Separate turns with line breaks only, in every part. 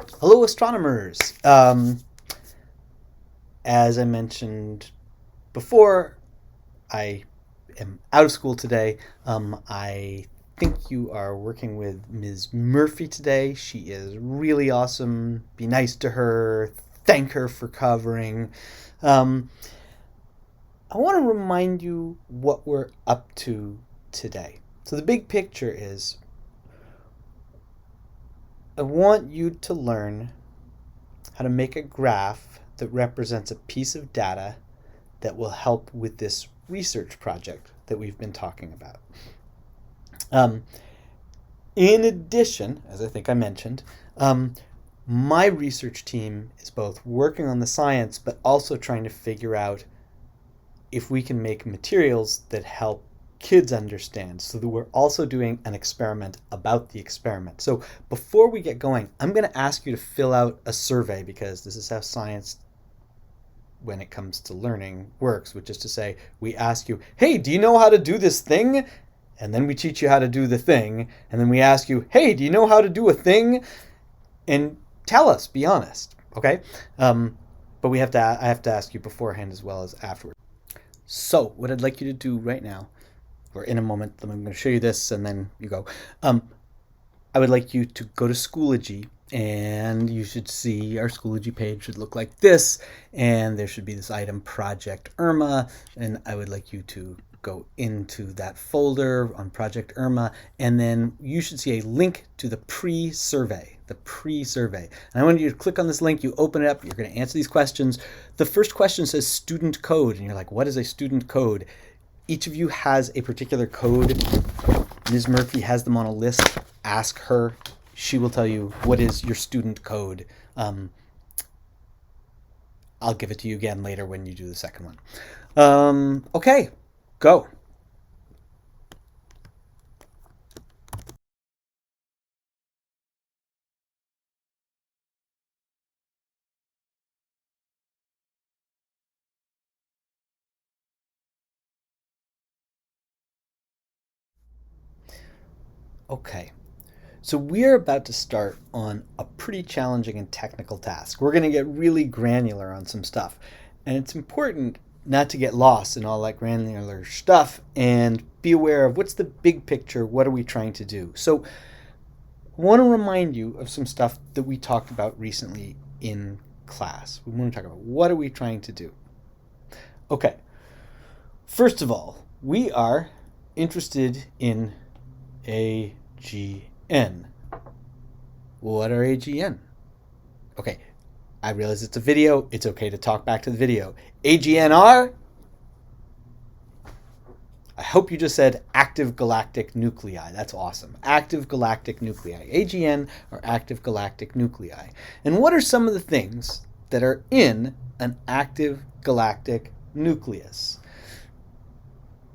Hello, astronomers. As I mentioned before, I am out of school today. I think you are working with Ms. Murphy today. She is really awesome. Be nice to her. Thank her for covering. Um, I want to remind you what we're up to today. So, the big picture is I want you to learn how to make a graph that represents a piece of data that will help with this research project that we've been talking about. Um, in addition, as I think I mentioned, my research team is both working on the science but also trying to figure out if we can make materials that help kids understand, so that we're also doing an experiment about the experiment. So before we get going, I'm going to ask you to fill out a survey, because this is how science, when it comes to learning, works, which is to say, we ask you, hey, do you know how to do this thing? And then we teach you how to do the thing. And then we ask you, hey, do you know how to do a thing? And tell us, be honest, okay? But I have to ask you beforehand as well as afterward. So what I'd like you to do right now, or in a moment, I'm going to show you this and then you go. I would like you to go to Schoology, and you should see our Schoology page should look like this, and there should be this item, Project Irma, and I would like you to go into that folder on Project Irma, and then you should see a link to the pre-survey. And I want you to click on this link, you open it up, you're going to answer these questions. The first question says student code, and you're like, what is a student code? Each of you has a particular code. Ms. Murphy has them on a list. Ask her. She will tell you what is your student code. I'll give it to you again later when you do the second one. Okay, go. Okay. So we're about to start on a pretty challenging and technical task. We're going to get really granular on some stuff. And it's important not to get lost in all that granular stuff and be aware of what's the big picture, what are we trying to do. So I want to remind you of some stuff that we talked about recently in class. We want to talk about what are we trying to do. Okay. First of all, we are interested in AGN. What are AGN? Okay, I realize it's a video. It's okay to talk back to the video. AGNR? I hope you just said active galactic nuclei. That's awesome. Active galactic nuclei. AGN are active galactic nuclei. And what are some of the things that are in an active galactic nucleus?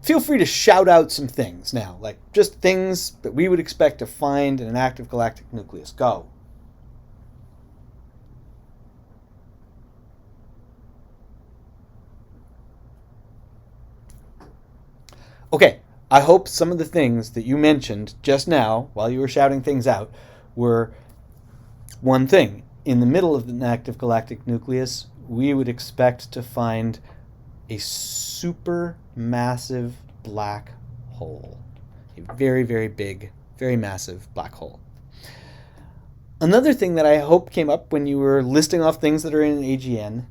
Feel free to shout out some things now, like just things that we would expect to find in an active galactic nucleus. Go. Okay, I hope some of the things that you mentioned just now, while you were shouting things out, were one thing. In the middle of the active galactic nucleus, we would expect to find a super massive black hole. A very, very big, very massive black hole. Another thing that I hope came up when you were listing off things that are in an AGN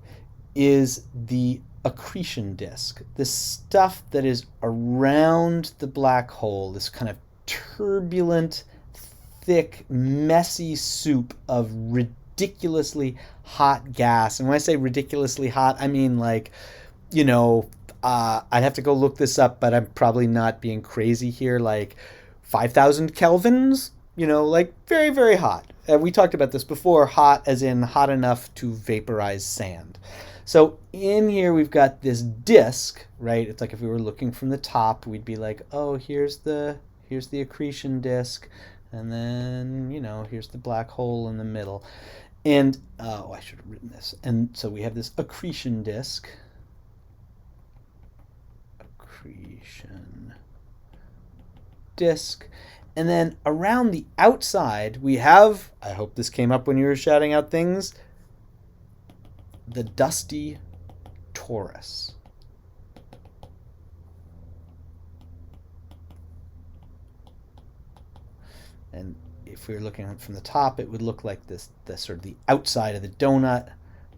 is the accretion disk. This stuff that is around the black hole, this kind of turbulent, thick, messy soup of ridiculously hot gas. And when I say ridiculously hot, I mean like, I'd have to go look this up, but I'm probably not being crazy here. Like 5,000 kelvins, like very, very hot. We talked about this before, hot as in hot enough to vaporize sand. So in here we've got this disk, right? It's like if we were looking from the top, we'd be like, oh, here's the accretion disk, and then, here's the black hole in the middle. And, I should have written this. And so we have this accretion disk. Accretion disk. And then around the outside, we have, I hope this came up when you were shouting out things, the dusty torus. And if we were looking at it from the top, it would look like this, the sort of the outside of the donut,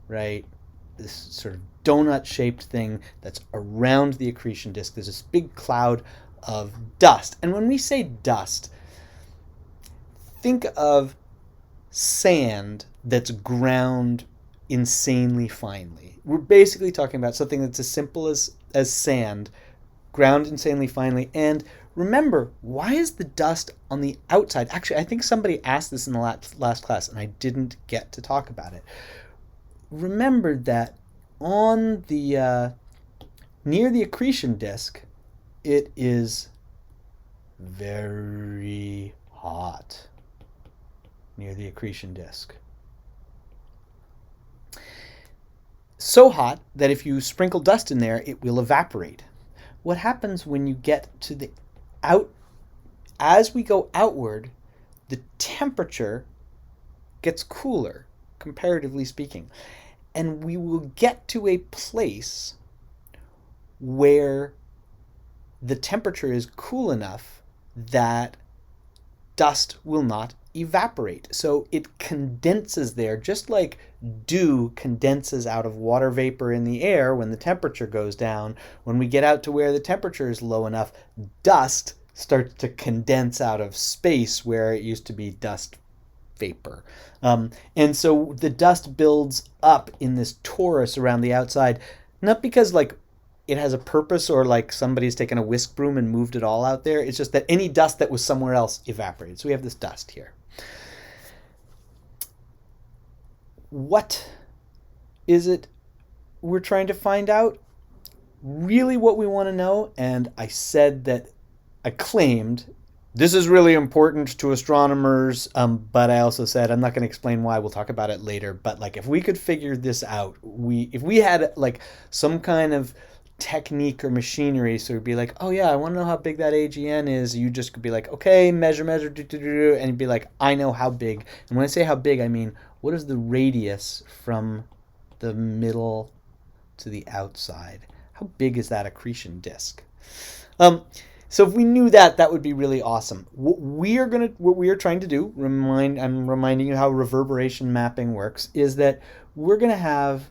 right? This sort of donut-shaped thing that's around the accretion disk. There's this big cloud of dust. And when we say dust, think of sand that's ground insanely finely. We're basically talking about something that's as simple as sand, ground insanely finely. And remember, why is the dust on the outside? Actually, I think somebody asked this in the last class, and I didn't get to talk about it. Remember that on the near the accretion disk, it is very hot near the accretion disk. So hot that if you sprinkle dust in there, it will evaporate. What happens when you get to the as we go outward, the temperature gets cooler, comparatively speaking. And we will get to a place where the temperature is cool enough that dust will not evaporate. So it condenses there, just like dew condenses out of water vapor in the air when the temperature goes down. When we get out to where the temperature is low enough, dust starts to condense out of space where it used to be dust vapor. And so the dust builds up in this torus around the outside, not because like it has a purpose or like somebody's taken a whisk broom and moved it all out there. It's just that any dust that was somewhere else evaporated. So we have this dust here. What is it we're trying to find out? Really what we want to know, and I said that I claimed this is really important to astronomers, but I also said I'm not going to explain why. We'll talk about it later. But like, if we could figure this out, if we had like some kind of technique or machinery, so it'd be like, oh yeah, I want to know how big that AGN is. You just could be like, okay, measure, and you'd be like, I know how big. And when I say how big, I mean what is the radius from the middle to the outside? How big is that accretion disk? So if we knew that, that would be really awesome. What we are trying to do, I'm reminding you how reverberation mapping works, is that we're going to have,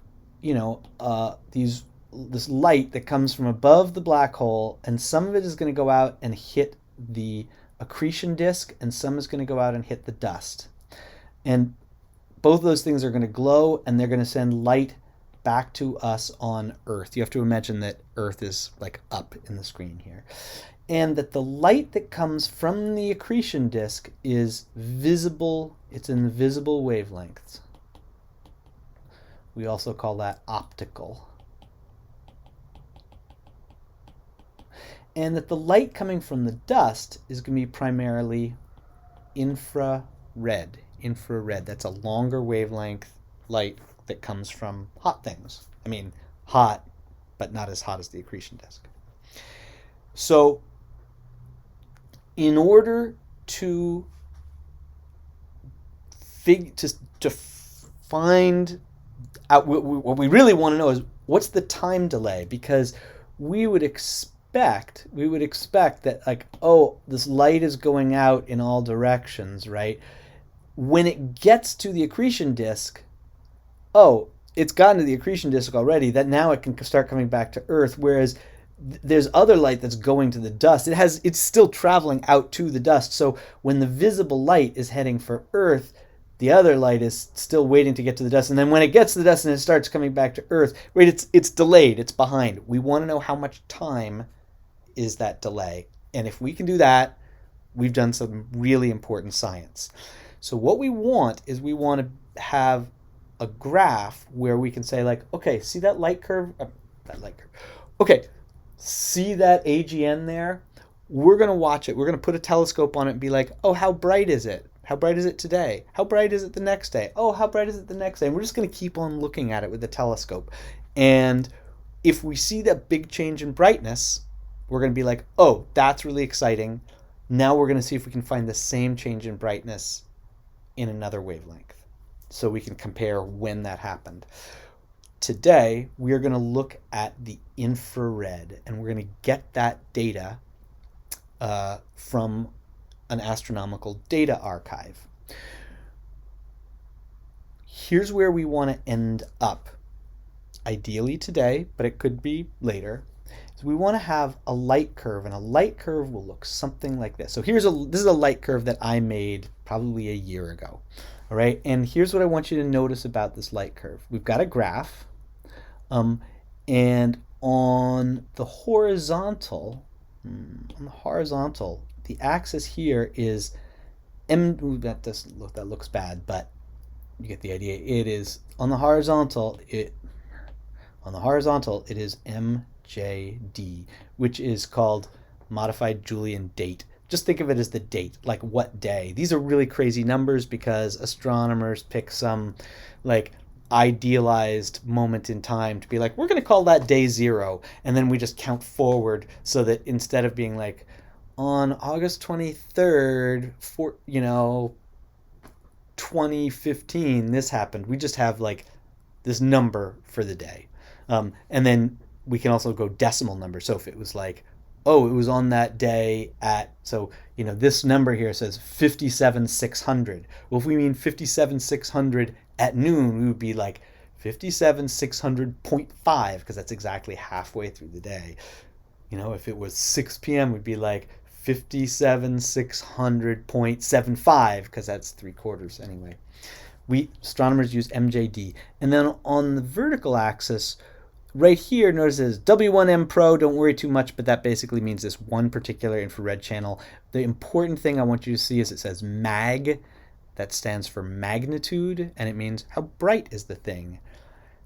this light that comes from above the black hole, and some of it is going to go out and hit the accretion disk, and some is going to go out and hit the dust. And both of those things are going to glow, and they're going to send light back to us on Earth. You have to imagine that Earth is like up in the screen here. And that the light that comes from the accretion disk is visible. It's in visible wavelengths. We also call that optical. And that the light coming from the dust is going to be primarily infrared. Infrared, that's a longer wavelength light that comes from hot things. I mean, hot, but not as hot as the accretion disk. So in order to find out what we really want to know is what's the time delay, because we would expect that like, oh, this light is going out in all directions, right? When it gets to the accretion disk, oh, it's gotten to the accretion disk already, that now it can start coming back to Earth, whereas there's other light that's going to the dust. It's still traveling out to the dust. So when the visible light is heading for Earth, the other light is still waiting to get to the dust. And then when it gets to the dust and it starts coming back to Earth, right, it's delayed, it's behind. We want to know how much time is that delay. And if we can do that, we've done some really important science. So what we want is we want to have a graph where we can say like, okay, see that light curve? Okay, see that AGN there? We're going to watch it. We're going to put a telescope on it and be like, oh, how bright is it? How bright is it today? How bright is it the next day? Oh, how bright is it the next day? And we're just going to keep on looking at it with the telescope. And if we see that big change in brightness, we're going to be like, oh, that's really exciting. Now we're going to see if we can find the same change in brightness in another wavelength, so we can compare when that happened. Today, we are going to look at the infrared, and we're going to get that data from an astronomical data archive. Here's where we want to end up, ideally today, but it could be later. So we want to have a light curve, and a light curve will look something like this. So this is a light curve that I made probably a year ago. All right, and here's what I want you to notice about this light curve. We've got a graph, and on the horizontal, the axis here is that looks bad, but you get the idea. It is on the horizontal. It is MJD, which is called modified Julian date. Just think of it as the date, like what day. These are really crazy numbers because astronomers pick some like idealized moment in time to be like, we're going to call that day 0, and then we just count forward so that instead of being like on August 23rd, 2015, this happened, we just have like this number for the day. And then we can also go decimal number. So if it was like, oh, it was on that day at, so, this number here says 57,600. Well, if we mean 57,600 at noon, we would be like 57,600.5, because that's exactly halfway through the day. If it was 6 p.m., we'd be like 57,600.75, because that's 3/4 anyway. We astronomers use MJD. And then on the vertical axis, right here, notice it says W1M Pro. Don't worry too much, but that basically means this one particular infrared channel. The important thing I want you to see is it says MAG. That stands for magnitude, and it means how bright is the thing.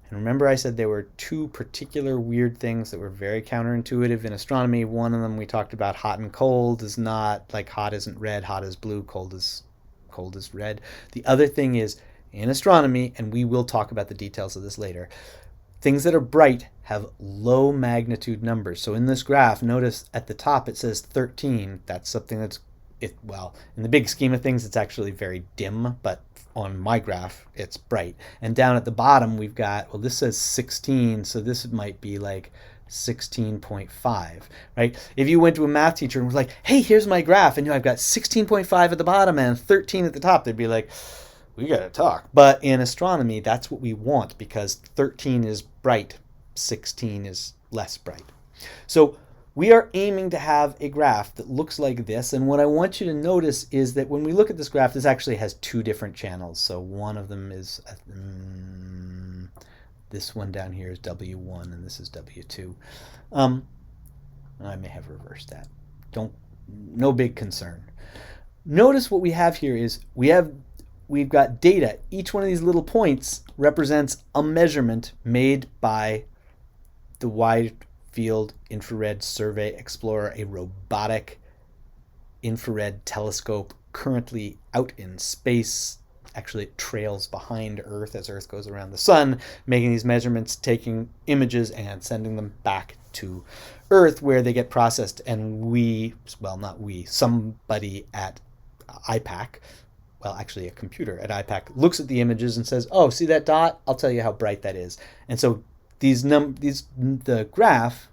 And remember I said there were two particular weird things that were very counterintuitive in astronomy. One of them we talked about, hot and cold is not, like hot isn't red, hot is blue, cold is red. The other thing is, in astronomy, and we will talk about the details of this later, things that are bright have low magnitude numbers. So in this graph, notice at the top it says 13. That's something that's, well, in the big scheme of things, it's actually very dim, but on my graph, it's bright. And down at the bottom, we've got, well, this says 16, so this might be like 16.5, right? If you went to a math teacher and was like, hey, here's my graph, and I've got 16.5 at the bottom and 13 at the top, they'd be like, we gotta talk. But in astronomy, that's what we want, because 13 is bright, 16 is less bright. So we are aiming to have a graph that looks like this, and what I want you to notice is that when we look at this graph, this actually has two different channels. So one of them is, this one down here is W1, and this is W2. I may have reversed that. No big concern. Notice what we have here is we've got data. Each one of these little points represents a measurement made by the Wide Field Infrared Survey Explorer, a robotic infrared telescope currently out in space. Actually, it trails behind Earth as Earth goes around the sun, making these measurements, taking images and sending them back to Earth, where they get processed. And somebody at IPAC, well, actually a computer at IPAC, looks at the images and says, oh, see that dot? I'll tell you how bright that is. And so the graph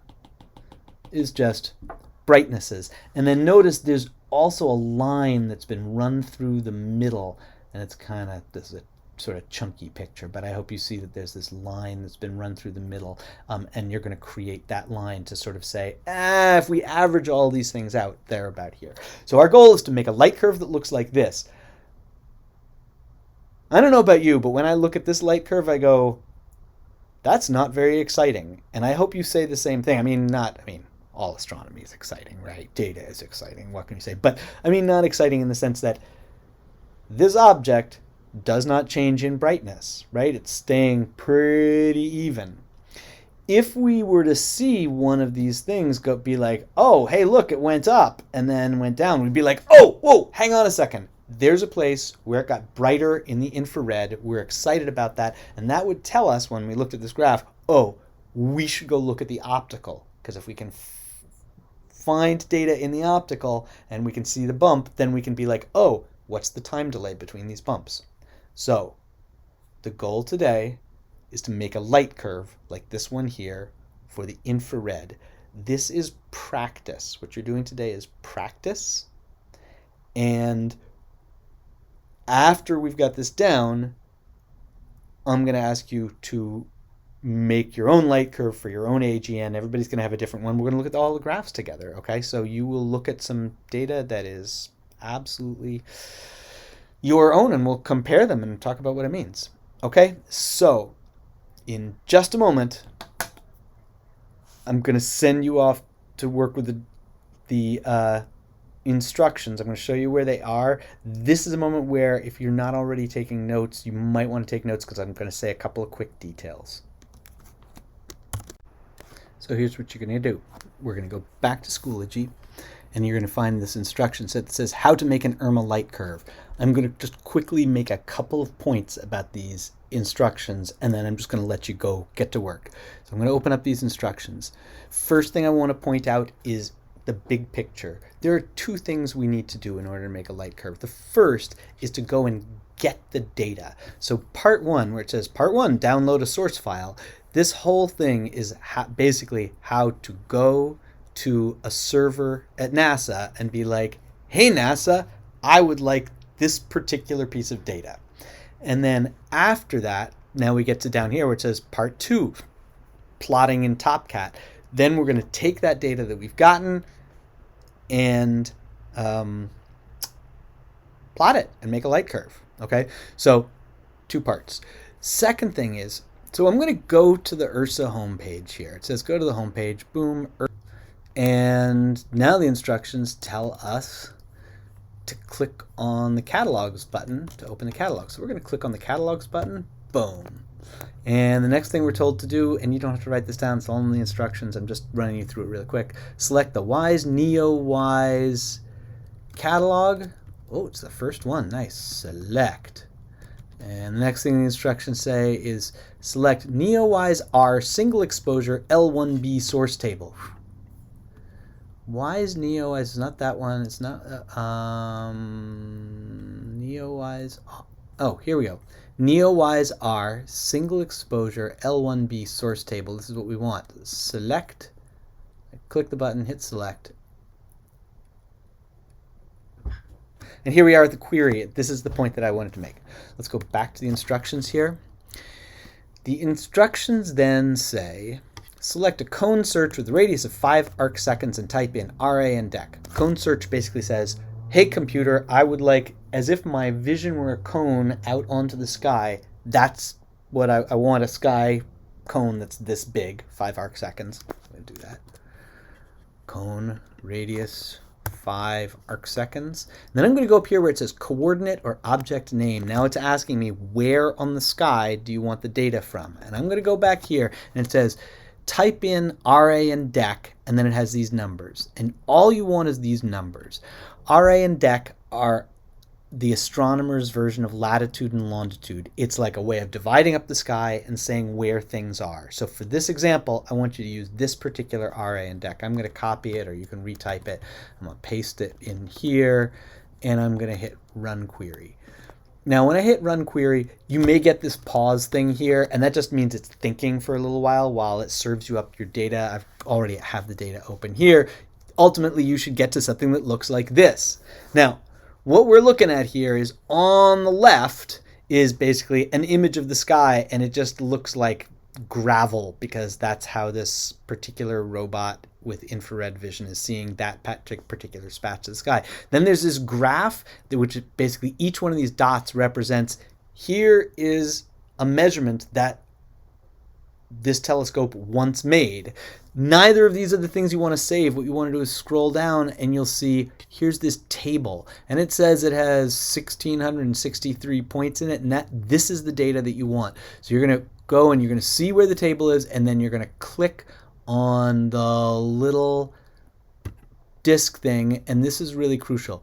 is just brightnesses. And then notice there's also a line that's been run through the middle, and it's this is a sort of chunky picture, but I hope you see that there's this line that's been run through the middle, and you're going to create that line to sort of say, if we average all these things out, they're about here. So our goal is to make a light curve that looks like this. I don't know about you, but when I look at this light curve, I go, that's not very exciting. And I hope you say the same thing. All astronomy is exciting, right? Data is exciting. What can you say? But not exciting in the sense that this object does not change in brightness, right? It's staying pretty even. If we were to see one of these things be like, oh, hey, look, it went up and then went down, we'd be like, oh, whoa, hang on a second. There's a place where it got brighter in the infrared. We're excited about that. And that would tell us, when we looked at this graph, oh, we should go look at the optical. Because if we can find data in the optical and we can see the bump, then we can be like, oh, what's the time delay between these bumps? So the goal today is to make a light curve like this one here for the infrared. This is practice. What you're doing today is practice. And after we've got this down, I'm going to ask you to make your own light curve for your own AGN. Everybody's going to have a different one. We're going to look at all the graphs together, okay? So you will look at some data that is absolutely your own, and we'll compare them and talk about what it means, okay? So in just a moment, I'm going to send you off to work with the instructions. I'm going to show you where they are. This is a moment where if you're not already taking notes, you might want to take notes because I'm going to say a couple of quick details. So here's what you're going to do. We're going to go back to Schoology, and you're going to find this instruction set that says how to make an IRMA light curve. I'm going to just quickly make a couple of points about these instructions, and then I'm just going to let you go get to work. So I'm going to open up these instructions. First thing I want to point out is the big picture. There are two things we need to do in order to make a light curve. The first is to go and get the data. So part one, where it says part one, download a source file, this whole thing is basically how to go to a server at NASA and be like, hey NASA, I would like this particular piece of data. And then after that, now we get to down here where it says part two, plotting in TopCat. Then we're going to take that data that we've gotten and plot it and make a light curve. Okay, so two parts. Second thing is, so I'm going to go to the URSA homepage here. It says go to the homepage, boom, and now the instructions tell us to click on the catalogs button to open the catalog. So we're going to click on the catalogs button, boom. And the next thing we're told to do, and you don't have to write this down, it's all in the instructions, I'm just running you through it really quick. Select the WISE, NEO-WISE catalog. Oh, it's the first one, nice, select. And the next thing the instructions say is select NEO-WISE R single exposure L1B source table. WISE NEO-WISE is not that one, it's not, NEO-WISE, oh, here we go. NEO-WISE R single exposure L1B source table. This is what we want. Select, click the button, hit select. And here we are at the query. This is the point that I wanted to make. Let's go back to the instructions here. The instructions then say, select a cone search with a radius of 5 arc seconds and type in RA and DEC. Cone search basically says, hey computer, I would like, as if my vision were a cone out onto the sky, that's what I want, a sky cone that's this big, 5 arc seconds. I'm going to do that. Cone, radius, 5 arc seconds. And then I'm going to go up here where it says coordinate or object name. Now it's asking me where on the sky do you want the data from? And I'm going to go back here and it says type in RA and DEC, and then it has these numbers. And all you want is these numbers. RA and DEC are the astronomer's version of latitude and longitude. It's like a way of dividing up the sky and saying where things are. So for this example, I want you to use this particular RA and DEC. I'm going to copy it, or you can retype it. I'm going to paste it in here, and I'm going to hit Run Query. Now, when I hit Run Query, you may get this pause thing here, and that just means it's thinking for a little while it serves you up your data. I've already have the data open here. Ultimately, you should get to something that looks like this. Now, what we're looking at here is on the left is basically an image of the sky, and it just looks like gravel because that's how this particular robot with infrared vision is seeing that particular patch of the sky. Then there's this graph, which basically each one of these dots represents, here is a measurement that this telescope once made. Neither of these are the things you want to save. What you want to do is scroll down and you'll see here's this table, and it says it has 1,663 points in it, and this is the data that you want. So you're going to go and you're going to see where the table is, and then you're going to click on the little disk thing, and this is really crucial.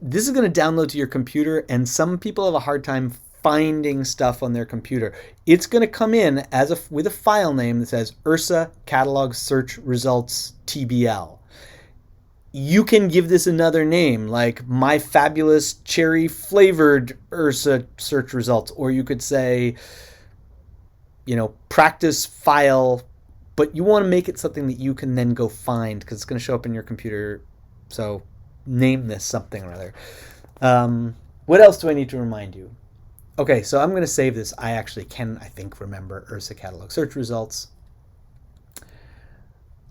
This is going to download to your computer, and some people have a hard time finding stuff on their computer. It's going to come in with a file name that says Ursa catalog search results TBL. You can give this another name, like my fabulous cherry flavored Ursa search results, or you could say, practice file, but you want to make it something that you can then go find because it's going to show up in your computer. So name this something or other. What else do I need to remind you? Okay, so I'm going to save this. I actually can, I think, remember Ursa catalog search results.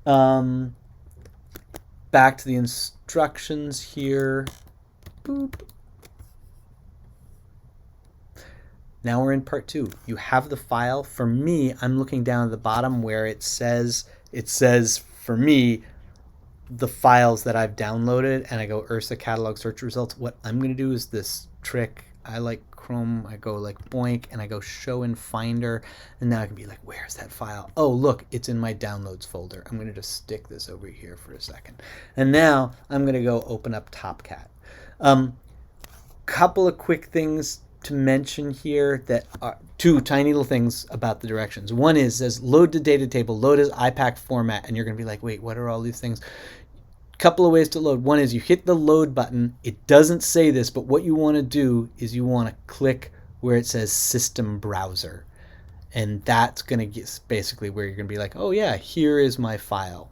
Back to the instructions here. Boop. Now we're in part 2. You have the file. For me, I'm looking down at the bottom where it says for me the files that I've downloaded, and I go Ursa catalog search results. What I'm going to do is this trick. I like Chrome. I go like boink, and I go show in Finder, and now I can be like, where's that file? Oh, look, it's in my downloads folder. I'm going to just stick this over here for a second. And now I'm going to go open up Topcat. Couple of quick things to mention here that are 2 tiny little things about the directions. One says load to data table, load as IPAC format, and you're going to be like, wait, what are all these things? Couple of ways to load. One is you hit the load button. It doesn't say this, but what you want to do is you want to click where it says system browser. And that's going to get basically where you're going to be like, oh yeah, here is my file.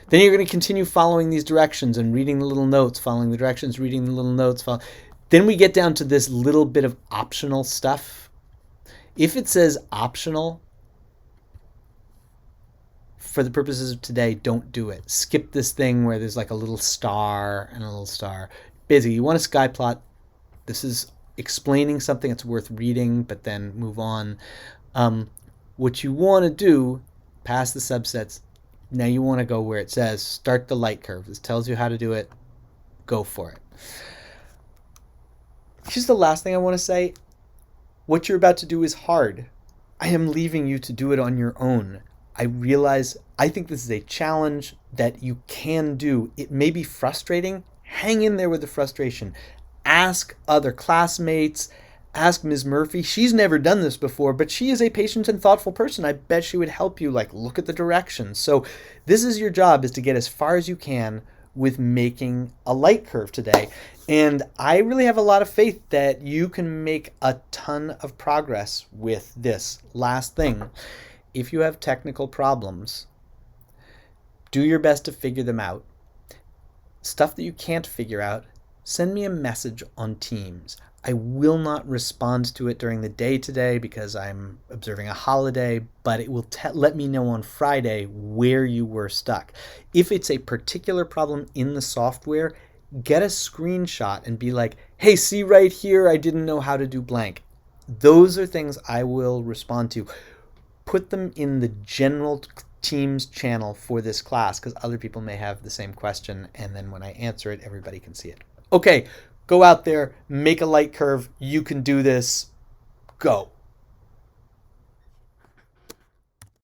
Then you're going to continue following these directions and reading the little notes, following the directions, reading the little notes. Then we get down to this little bit of optional stuff. If it says optional, for the purposes of today, don't do it. Skip this thing where there's like a little star and a little star. Basically, you want a sky plot. This is explaining something that's worth reading, but then move on. What you want to do, past the subsets, now you want to go where it says start the light curve. This tells you how to do it. Go for it. Here's the last thing I want to say. What you're about to do is hard. I am leaving you to do it on your own. I realize I think this is a challenge that you can do. It may be frustrating. Hang in there with the frustration. Ask other classmates. Ask Ms. Murphy. She's never done this before, but she is a patient and thoughtful person. I bet she would help you, look at the directions. So this is your job, is to get as far as you can with making a light curve today. And I really have a lot of faith that you can make a ton of progress with this. Last thing, if you have technical problems, do your best to figure them out. Stuff that you can't figure out, send me a message on Teams. I will not respond to it during the day today because I'm observing a holiday, but it will let me know on Friday where you were stuck. If it's a particular problem in the software, get a screenshot and be like, hey, see right here, I didn't know how to do blank. Those are things I will respond to. Put them in the general Teams channel for this class because other people may have the same question, and then when I answer it, everybody can see it. Okay, go out there, make a light curve. You can do this. Go.